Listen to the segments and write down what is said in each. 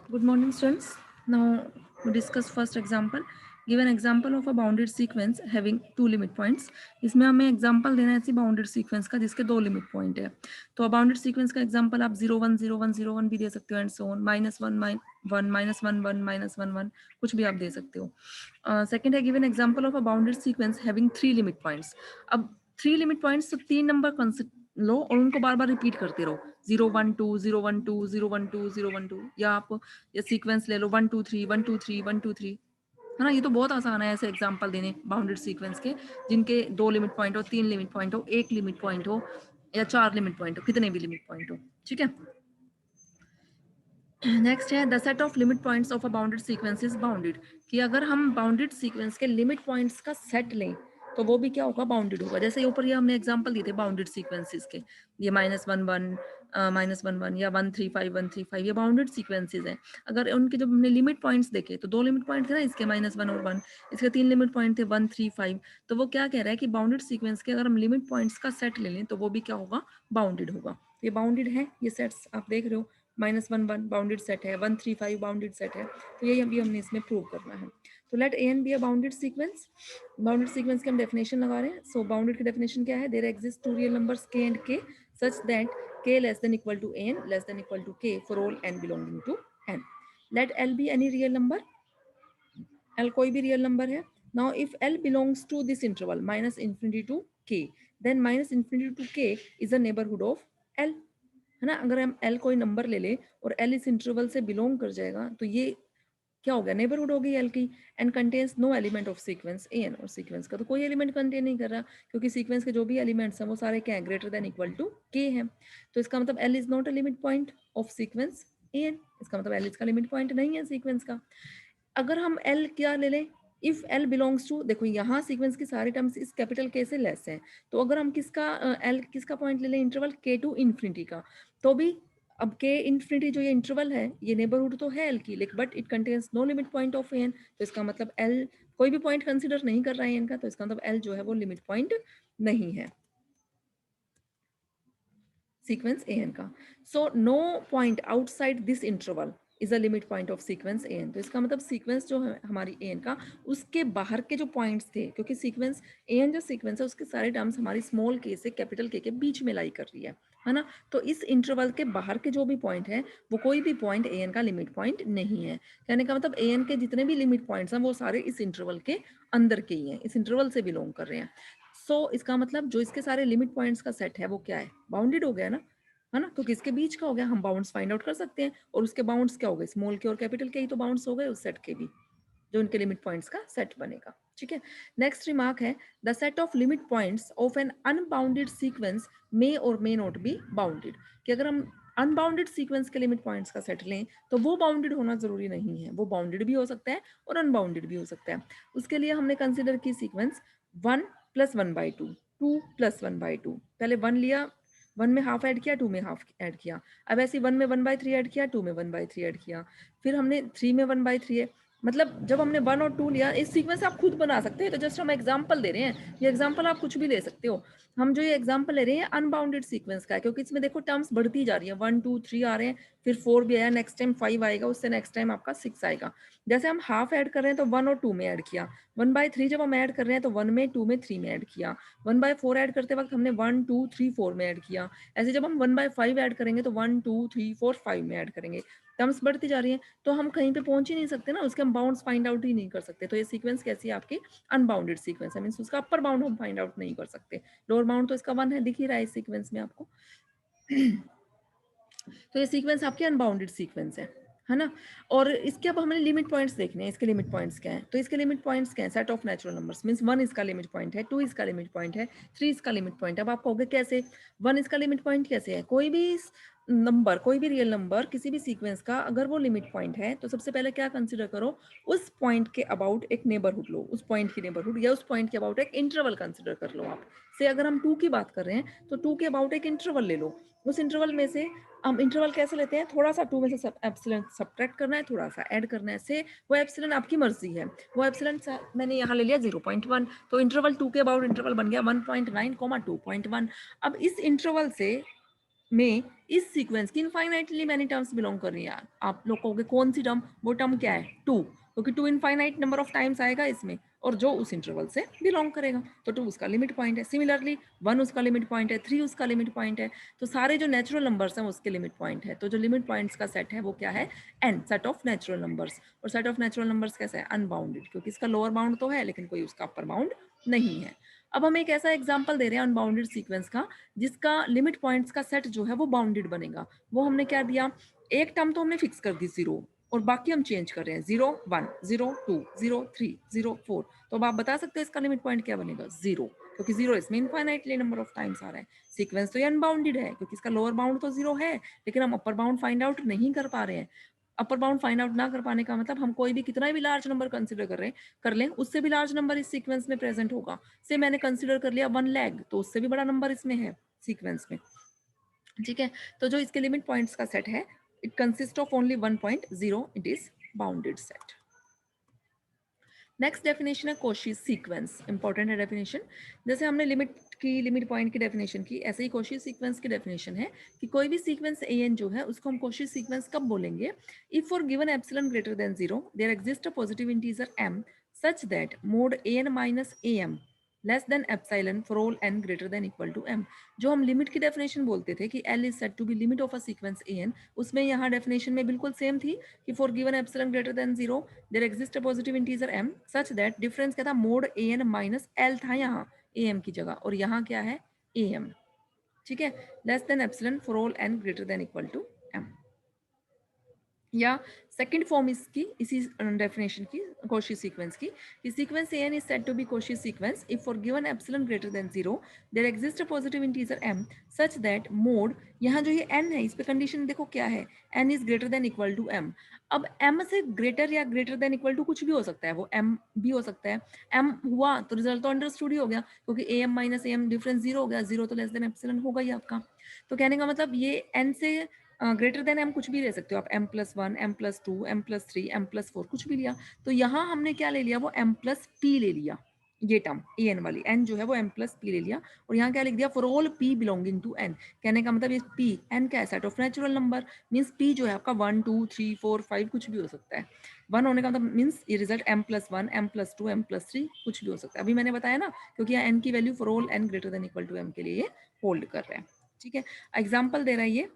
Good morning, students. Now we discuss first example. Give an example of a bounded sequence having two limit points. इसमें हमें example देना है ऐसी bounded sequence का जिसके दो लिमिट पॉइंट है. तो बाउंडेड सीक्वेंस का एग्जांपल आप 0 1 0 1 0 1 भी दे सकते हो एंड सो ऑन -1 1 -1 1 -1 1 कुछ भी आप दे सकते हो. सेकंड है given example of a bounded sequence having three limit points. अब थ्री लिमिट पॉइंट्स तो तीन नंबर लो और उनको बार बार रिपीट करते रहो. 0 1 2 0 1 2 0 1 2 या आप ये सीक्वेंस ले लो 1 2 3 1 2 3 1 2 3, है ना. ये तो बहुत आसान है ऐसे एग्जांपल देने बाउंडेड सीक्वेंस के जिनके दो लिमिट पॉइंट हो, तीन लिमिट पॉइंट हो, एक लिमिट पॉइंट हो या चार लिमिट पॉइंट हो, कितने भी लिमिट पॉइंट हो. ठीक है. नेक्स्ट है the set of limit points of a bounded sequence is bounded. कि अगर हम बाउंडेड सीक्वेंस के लिमिट पॉइंट्स का सेट लें तो वो भी क्या होगा, बाउंडेड होगा. जैसे ऊपर ये हमने एग्जांपल दिए थे बाउंडेड सीक्वेंसेस के, ये -1 1 -1 1 या 1 3 5 1 3 5, ये बाउंडेड सीक्वेंसेस हैं. अगर उनके जब हमने लिमिट पॉइंट्स देखे तो दो लिमिट पॉइंट थे ना इसके, -1 और 1. इसके तीन लिमिट पॉइंट थे 1 3 5. तो वो क्या कह रहा है कि बाउंडेड सीक्वेंस के अगर हम लिमिट पॉइंट्स का सेट ले लें तो वो भी क्या होगा, बाउंडेड होगा. ये बाउंडेड है, ये सेट्स आप देख रहे हो. -1 1 बाउंडेड सेट है, 1 3 5 बाउंडेड सेट है. तो यही अभी हमने इसमें प्रूव करना है. तो let A and B a bounded sequence. Bounded sequence की हम डेफिनेशन लगा रहे हैं. सो बाउंडेड की डेफिनेशन क्या है, there exist two real numbers k and k such that k less than equal to n less than equal to k for all n belonging to n. Let L be any real number. L कोई भी real number है. Now if L belongs to this interval -infinity to k, then -infinity to k is a neighborhood of L, है ना. अगर हम L कोई number ले ले और L इस इंटरवल से बिलोंग कर जाएगा तो ये क्या हो गया, नेबरहुड हो गई L की. And contains no element of sequence N. और सीक्वेंस का तो कोई एलिमेंट कंटेन नहीं कर रहा क्योंकि सीक्वेंस के जो भी एलिमेंट्स हैं वो सारे क्या है, greater than equal to k हैं. तो इसका मतलब L is not a limit point of sequence N. इसका मतलब L इसका लिमिट पॉइंट नहीं है सीक्वेंस का. अगर हम L क्या ले लें, इफ L बिलोंग्स टू, देखो यहाँ सीक्वेंस की सारी टर्म्स इस कैपिटल K से लेस हैं. तो अगर हम किसका L किसका पॉइंट ले लें, इंटरवल K टू इन्फिनिटी का, तो भी अब K इन्फिनिटी जो ये इंटरवल है ये नेबरहुड तो है L की, लेकिन but it contains no limit point of N. तो इसका मतलब L कोई भी पॉइंट कंसिडर नहीं कर रहा है एन का, तो इसका मतलब L जो है वो लिमिट पॉइंट नहीं है सीक्वेंस एन का. So no point outside this interval is a limit point of sequence N. तो इसका मतलब सीक्वेंस जो है हमारी एन का, उसके बाहर के जो पॉइंट्स थे, क्योंकि सीक्वेंस एन जो सीक्वेंस है उसके सारे टर्म्स हमारी स्मॉल के से कैपिटल के बीच में लाई कर रही है ना. तो इस इंटरवल के बाहर के जो भी पॉइंट है वो कोई भी पॉइंट एन का लिमिट पॉइंट नहीं है. कहने का मतलब एन के जितने भी लिमिट पॉइंट्स हैं वो सारे इस इंटरवल के अंदर के ही हैं, इस इंटरवल से बिलोंग कर रहे हैं. इसका मतलब जो इसके सारे लिमिट पॉइंट्स का सेट है वो क्या है, बाउंडेड हो गया ना, है ना. क्योंकि इसके बीच का हो गया, हम बाउंड्स फाइंड आउट कर सकते हैं. और उसके बाउंड्स क्या हो गए, स्मॉल के और कैपिटल के ही तो बाउंड्स हो गए उस सेट के भी, जो उनके लिमिट पॉइंट्स का सेट बनेगा. ठीक है. नेक्स्ट रिमार्क है the set of limit points of an unbounded sequence may or may not be bounded. कि अगर हम अनबाउंडेड सीक्वेंस के लिमिट पॉइंट्स का सेट लें तो वो बाउंडेड होना जरूरी नहीं है, वो बाउंडेड भी हो सकता है और अनबाउंडेड भी हो सकता है. उसके लिए हमने कंसिडर की सीक्वेंस 1 + 1/2, 2 + 1/2. पहले 1 लिया, 1 में हाफ ऐड किया, 2 में हाफ ऐड किया. अब ऐसे 1 में 1/3 ऐड किया, 2 में 1/3 ऐड किया. फिर हमने 3 में 1/3 है. मतलब जब हमने 1 और 2 लिया, इस सीक्वेंस आप खुद बना सकते हैं. तो जस्ट हम एग्जांपल दे रहे हैं, ये एग्जांपल आप कुछ भी ले सकते हो. हम जो ये एग्जांपल ले रहे हैं अनबाउंडेड सीक्वेंस का है, क्योंकि इसमें देखो टर्म्स बढ़ती जा रही है. 1 2 3 आ रहे हैं, फिर 4 भी आया, नेक्स्ट टाइम 5 आएगा, उससे नेक्स्ट टाइम आपका 6 आएगा. जैसे हम हाफ ऐड कर रहे हैं तो 1 और 2 में ऐड किया. 1/3 जब हम ऐड कर रहे हैं तो 1 में, 2 में, 3 में ऐड किया. 1/4 ऐड करते वक्त हमने 1 2 3 4 में ऐड किया. ऐसे जब हम 1/5 ऐड करेंगे तो 1 2 3 4 5 में ऐड करेंगे. टर्म्स बढ़ती जा रही है तो हम कहीं पे पहुंच ही नहीं सकते ना, उसके हम बाउंड्स फाइंड आउट ही नहीं कर सकते. तो ये सीक्वेंस कैसी है आपकी, अनबाउंडेड सीक्वेंस है. मींस उसका अपर बाउंड हम फाइंड आउट नहीं कर सकते. लोअर बाउंड तो इसका 1 है, दिख ही रहा है इस सीक्वेंस में आपको. तो ये सीक्वेंस आपकी अनबाउंडेड सीक्वेंस है ना. और इसके अब हमें लिमिट पॉइंट्स देखने हैं. इसके लिमिट पॉइंट्स क्या हैं, तो इसके लिमिट पॉइंट्स क्या हैं, set of natural numbers. Means 1 इसका लिमिट पॉइंट है, 2 इसका लिमिट पॉइंट है, 3 इसका लिमिट पॉइंट है. अब आप कहोगे कैसे 1 इसका लिमिट पॉइंट कैसे है. कोई भी नंबर, कोई भी रियल नंबर किसी भी सीक्वेंस का अगर वो लिमिट पॉइंट है तो सबसे पहले क्या कंसिडर करो, उस पॉइंट के अबाउट एक नेबरहुड लो, उस पॉइंट की नेबरहुड या उस पॉइंट के अबाउट एक इंटरवल कंसिडर कर लो आप. से अगर हम 2 की बात कर रहे हैं तो 2 के अबाउट एक इंटरवल ले लो. उस इंटरवल में से हम इंटरवल कैसे लेते हैं, थोड़ा सा 2 में से एप्सिलॉन सब्ट्रैक्ट करना है, थोड़ा सा ऐड करना है. से वो एप्सिलॉन आपकी मर्जी है. वो एप्सिलॉन मैंने यहाँ ले लिया 0.1, तो इंटरवल 2 के अबाउट इंटरवल बन गया 1.9, 2.1. अब इस इंटरवल से में इस सीक्वेंस की इनफाइनाइटली मैनी टर्म्स बिलोंग कर रही है यार। आप लोग कहोगे कौन सी टर्म, वो टर्म क्या है, टू, क्योंकि two infinite number of times आएगा इसमें और जो उस इंटरवल से बिलोंग करेगा, तो टू उसका लिमिट पॉइंट है। सिमिलरली वन उसका लिमिट पॉइंट है, थ्री उसका लिमिट पॉइंट है, तो सारे जो नेचुरल नंबर्स हैं उसके लिमिट पॉइंट है। तो जो लिमिट पॉइंट्स का सेट है वो क्या है, N, set of natural numbers. और सेट ऑफ नेचुरल नंबर्स कैसा है, अनबाउंडेड, क्योंकि इसका लोअर बाउंड तो है लेकिन कोई उसका अपर बाउंड नहीं है। अब हम एक ऐसा एग्जाम्पल दे रहे हैं अनबाउंडेड सीक्वेंस का जिसका लिमिट पॉइंट्स का सेट जो है वो बाउंडेड बनेगा। वो हमने क्या दिया, एक टर्म तो हमने फिक्स कर दी जीरो, और बाकी हम चेंज कर रहे हैं, 0 1 0 2 0 3 0 4। तो अब आप बता सकते हो इसका लिमिट पॉइंट क्या बनेगा, जीरो, क्योंकि जीरो इसमें इनफाइनाइटली नंबर ऑफ टाइम्स आ रहा है। सीक्वेंस तो ये अनबाउंडेड है क्योंकि इसका लोअर बाउंड तो जीरो है, लेकिन हम अपर बाउंड फाइंड आउट नहीं कर पा रहे हैं। अपर बाउंड फाइंड आउट ना कर पाने का मतलब हम कोई भी कितना भी लार्ज नंबर कंसिडर कर लें, उससे भी लार्ज नंबर इस सीक्वेंस में प्रेजेंट होगा। से मैंने कंसिडर कर लिया 1 लाख, तो उससे भी बड़ा नंबर इसमें है सीक्वेंस में, ठीक है। तो जो इसके लिमिट पॉइंट्स का सेट है, it consist of only 1.0, it is bounded set. Next definition है कोशी सीक्वेंस, इंपॉर्टेंट है डेफिनेशन। जैसे हमने लिमिट पॉइंट की डेफिनेशन की, ऐसे ही कोशी सीक्वेंस की डेफिनेशन है कि कोई भी सीक्वेंस ए एन जो है उसको हम कोशी सीक्वेंस कब बोलेंगे, if for given epsilon greater than zero there exist a positive integer M such that mod A N minus A M less than epsilon for all N greater than equal to M. जो हम limit की definition बोलते थे कि L is said to be limit of a sequence A N, उसमें यहाँ definition में बिल्कुल सेम थी कि for given epsilon greater than zero there exist a positive integer m such that, difference क्या था, mode A N minus L था यहाँ ए एम की जगह, और यहाँ क्या है ए एम, ठीक है, less than epsilon for all N greater than equal to M. या सेकंड फॉर्म इसकी इसी डेफिनेशन की कोशी सीक्वेंस की sequence N is said to be Cauchy sequence if for given epsilon greater than zero there exist a positive integer m such that mod, यहाँ जो ये n है इस पे कंडीशन देखो क्या है, n is greater than equal to m। अब m से ग्रेटर या ग्रेटर देन इक्वल टू कुछ भी हो सकता है, वो m भी हो सकता है। m हुआ तो रिजल्ट तो अंडरस्टूड ही हो गया, क्योंकि am minus am difference zero हो गया, जीरो तो लेस देन एप्सिलॉन होगा ही आपका। तो कहने का मतलब ये n से ग्रेटर देन एम कुछ भी ले सकते हो आप, M plus one, M plus two, M plus three, M plus four, कुछ भी लिया। तो यहाँ हमने क्या ले लिया, वो एम प्लस पी ले लिया, ये टर्म ए एन वाली एन जो है वो एम प्लस पी ले लिया, और यहाँ क्या लिख दिया, for all P belonging to N. कहने का मतलब ये पी एन क्या है, set of natural number, means P जो है आपका 1 2 3 4 5 कुछ भी हो सकता है। वन होने का मतलब मीन्स ये result M plus one, M plus two, M plus three कुछ भी हो सकता है। अभी मैंने बताया ना, क्योंकि यहाँ एन की value for all N greater than equal to M के लिए ये होल्ड कर रहा है, ठीक है। एग्जाम्पल दे रहा है ये,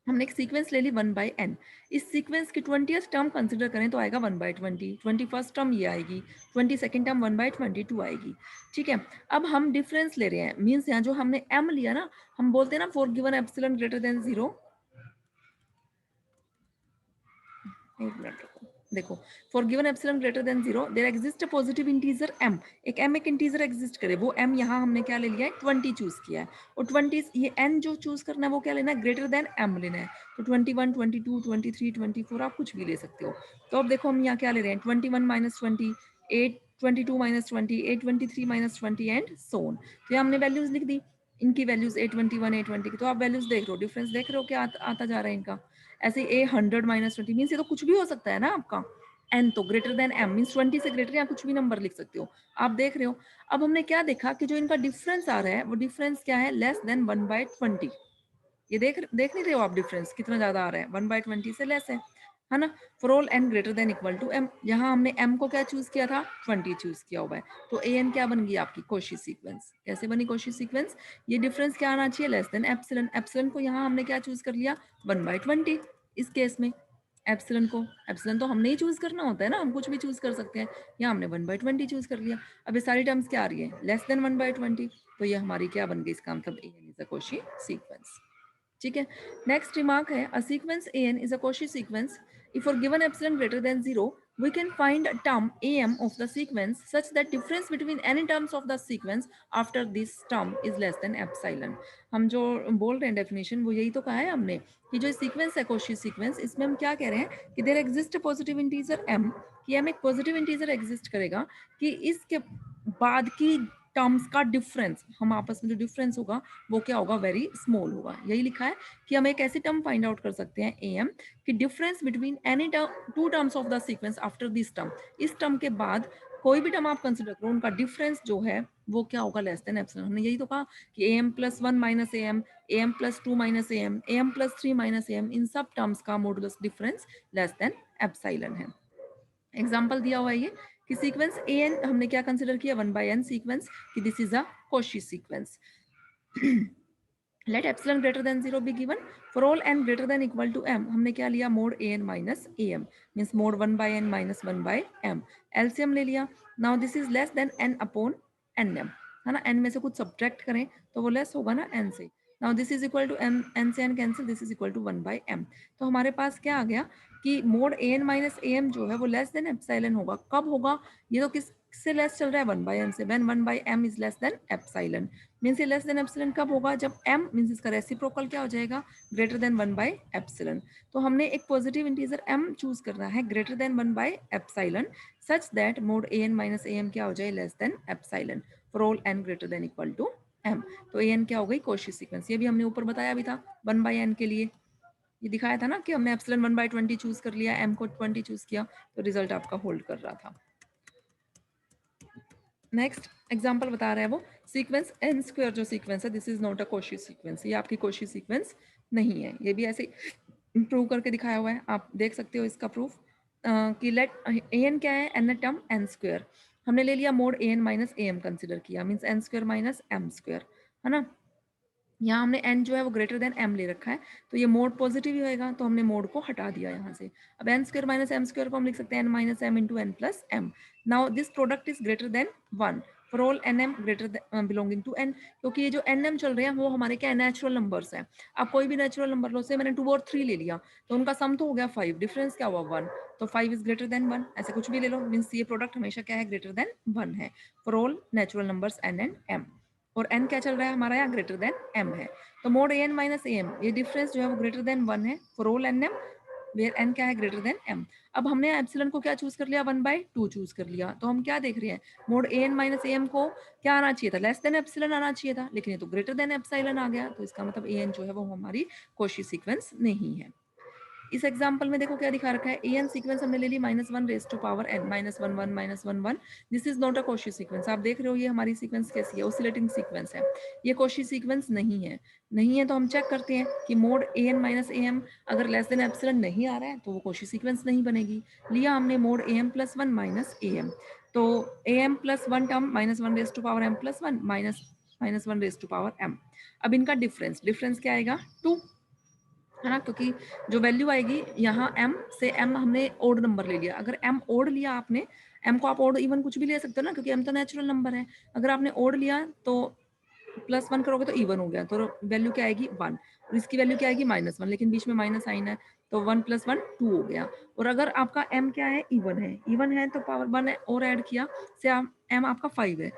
हमने एक सीक्वेंस ले ली 1/n। इस सीक्वेंस की 20th टर्म कंसिडर करें तो आएगा 1/20, 21st टर्म ये आएगी, 22nd टर्म 1/22 आएगी, ठीक है। अब हम डिफरेंस ले रहे हैं, मीन्स यहाँ जो हमने m लिया ना, हम बोलते हैं ना for given epsilon greater than zero, एक मिनट रुको, देखो, for given epsilon greater than zero there exist a positive integer m, एक m एक इंटीजर एग्जिस्ट करे, वो m यहाँ हमने क्या ले लिया है, 20 चूज किया है, और 20 ये n जो चूज करना है वो क्या लेना है, ग्रेटर देन m लेना है। तो 21 22 23 24 आप कुछ भी ले सकते हो। तो अब देखो हम यहाँ क्या ले रहे हैं, 21 माइनस 20, 8 22 माइनस 20, 8 23 माइनस 20 एंड सोन। तो ये हमने वैल्यूज लिख दी, इनकी वैल्यूज 821 820 की। तो आप वैल्यूज देख रहे हो, डिफरेंस देख रहे हो क्या आता जा रहा है इनका। ऐसे ए 100 माइनस 20 मीन्स ये तो कुछ भी हो सकता है ना आपका, एन तो ग्रेटर देन एम मीन्स 20 से ग्रेटर या कुछ भी नंबर लिख सकते हो, आप देख रहे हो। अब हमने क्या देखा कि जो इनका डिफरेंस आ रहा है वो डिफरेंस क्या है, लेस देन 1/20। ये देख नहीं रहे हो आप, डिफरेंस कितना ज्यादा आ रहा है, 1/20 से लेस है ना। For all N greater than equal to M, यहाँ हमने एम को क्या चूज किया था, 20 चूज किया हुआ है। तो ए एन क्या बन गई आपकी, कोशी सीक्वेंस। कैसे बनी कोशी सीक्वेंस, ये डिफरेंस क्या आना चाहिए, लेस देन एप्सिलॉन। एप्सिलॉन को यहाँ हमने क्या चूज कर लिया, 1/20 इस केस में। एप्सिलॉन तो हमने ही चूज करना होता है ना, हम कुछ भी चूज कर सकते हैं, यहाँ हमने 1/20 चूज कर लिया। अब ये सारी टर्म्स क्या आ रही है, लेस देन 1/20, तो ये हमारी क्या बन गई, इसका मतलब a n is a Cauchy sequence, ठीक है। नेक्स्ट रिमार्क है, a sequence A n is a Cauchy sequence if for given epsilon greater than 0 we can find a term am of the sequence such that difference between any terms of the sequence after this term is less than epsilon। हम जो बोल रहे हैं definition वो यही तो कहा है हमने कि जो सीक्वेंस है कोशी सीक्वेंस, इसमें हम क्या कह रहे हैं कि there exist positive integer m, कि m एक पॉजिटिव इंटीजर एग्जिस्ट करेगा कि इसके बाद की टर्म्स का डिफरेंस, हम आपस में जो डिफरेंस होगा वो क्या होगा, वेरी स्मॉल होगा। यही लिखा है कि हम एक ऐसी टर्म फाइंड आउट कर सकते हैं ए एम कि difference between any two terms of the sequence after this term, इस टर्म के बाद कोई भी टर्म आप कंसिडर करो, उनका डिफरेंस जो है वो क्या होगा, लेस देन एप्सिलॉन। हमने यही तो कहा कि am plus 1 minus am plus 2 minus am plus 3 minus इन सब टर्म्स का modulus difference less than epsilon है। एग्जाम्पल दिया हुआ है ये कि सीक्वेंस an हमने क्या कंसिडर किया, 1/n सीक्वेंस, कि this is a Cauchy sequence. Let epsilon greater than 0 be given for all n greater than equal to m। हमने क्या लिया, mod an minus am means mod 1/n minus 1/m। LCM ले लिया। Now this is less than n upon nm, है ना, n में से कुछ सब्ट्रैक्ट करें तो वो लेस होगा ना n से। Now this is equal to m, n से n cancel, this is equal to 1/m। तो हमारे पास क्या आ गया कि मोड an माइनस am जो है वो लेस देन एप्सिलॉन होगा। कब होगा, ये तो किससे लेस चल रहा है, 1/m से। When 1/m is less than epsilon, means ये लेस देन एप्सिलॉन कब होगा, जब m मीन्स इसका रेसिप्रोकल क्या हो जाएगा, ग्रेटर देन 1/एप्सिलॉन। तो हमने एक पॉजिटिव इंटीजर m चूज करना है ग्रेटर देन 1/एप्सिलॉन such that mod an minus am क्या हो जाए, less than epsilon for all n greater than equal to m। तो an क्या हो गई, कॉची सीक्वेंस। ये भी हमने ऊपर बताया भी था 1/n के लिए, ये दिखाया था ना कि हमने एप्सिलॉन 1/20 चूज कर लिया, m को 20 चूज किया, तो रिजल्ट आपका होल्ड कर रहा था। नेक्स्ट एग्जाम्पल बता रहा है वो सीक्वेंस एन स्क्वायर जो सीक्वेंस है, this is not a Cauchy sequence, ये आपकी कॉची सीक्वेंस नहीं है। ये भी ऐसे प्रूव करके दिखाया हुआ है, आप देख सकते हो इसका प्रूफ कि लेट एन क्या है, एन टर्म एन स्क्वायर। हमने ले लिया mod n minus m consider किया, means n square minus M square, है ना। यहाँ हमने n जो है वो ग्रेटर देन m ले रखा है, तो ये मोड पॉजिटिव ही होएगा, तो हमने मोड को हटा दिया यहाँ से। अब n square minus M square को हम लिख सकते हैं n minus M into N plus M. Now this product is greater than 1 for all N M greater belonging to n, क्योंकि ये जो एन एम चल रहे हैं वो हमारे क्या नेचुरल नंबर्स हैं। अब कोई भी नेचुरल नंबर लो से मैंने 2 और 3 ले लिया, तो उनका सम तो हो गया 5, डिफरेंस क्या हुआ 1, तो 5 इज ग्रेटर देन 1, ऐसे कुछ भी ले लो, मीन्स ये प्रोडक्ट हमेशा क्या है, ग्रेटर देन 1 है for all natural numbers n and m। और n क्या चल रहा है हमारा, यहाँ ग्रेटर देन m है, तो मोड an माइनस am ये डिफरेंस जो है वो ग्रेटर देन 1 है for all N M where n क्या है, ग्रेटर देन m। अब हमने एप्सिलॉन को क्या चूज कर लिया, 1/2 चूज कर लिया, तो हम क्या देख रहे हैं, मोड an माइनस am को क्या आना चाहिए था, लेस देन एप्सिलॉन आना चाहिए था, लेकिन ये तो ग्रेटर देन एप्सिलॉन आ गया, तो इसका मतलब an जो है वो हमारी कॉची सीक्वेंस नहीं है। इस एग्जाम्पल में देखो क्या दिखा रखा है, एन सीक्वेंस हमने ले ली -1 raise to power n -1 this is not a Cauchy sequence. आप देख रहे हो ये हमारी सीक्वेंस कैसी है, ऑसिलेटिंग सीक्वेंस है, ये कॉची सीक्वेंस नहीं है तो हम चेक करते हैं कि मोड an माइनस am अगर लेस देन एप्सिलॉन नहीं आ रहा है तो वो कॉची सीक्वेंस नहीं बनेगी। लिया हमने mod am plus 1 minus am, तो am plus 1 term -1 raise to power m plus 1 minus 1 raise to power m। अब इनका डिफरेंस क्या आएगा, 2, है ना, क्योंकि जो वैल्यू आएगी यहाँ m से m हमने ओड नंबर ले लिया। अगर m ओड लिया आपने, m को आप ओड इवन कुछ भी ले सकते हो ना, क्योंकि m तो नेचुरल नंबर है। अगर आपने ओड लिया तो +1 करोगे तो इवन हो गया, तो वैल्यू क्या आएगी 1, और इसकी वैल्यू क्या आएगी -1, लेकिन बीच में माइनस साइन है, तो 1 + 1 2 हो गया। और अगर आपका m क्या है, इवन है तो पावर 1 और ऐड किया से m आपका 5 है,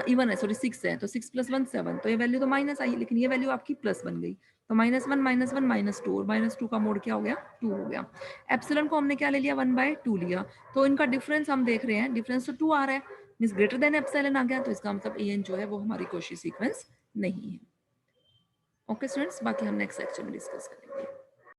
इवन है, सॉरी 6 है, तो 6 + 1 7, तो ये वैल्यू तो माइनस आई, लेकिन ये वैल्यू आपकी प्लस बन गई, तो -1 -1 -2, और -2 का मोड क्या हो गया, 2 हो गया। एप्सिलॉन को हमने क्या ले लिया, 1/2 लिया, तो इनका डिफरेंस हम देख रहे हैं, डिफरेंस तो 2 आ रहा है, मींस ग्रेटर देन एप्सिलॉन आ गया, तो इसका मतलब en जो है वो हमारी कॉची सीक्वेंस नहीं है। ओके स्टूडेंट्स, बाकी हम नेक्स्ट लेक्चर में डिस्कस करेंगे।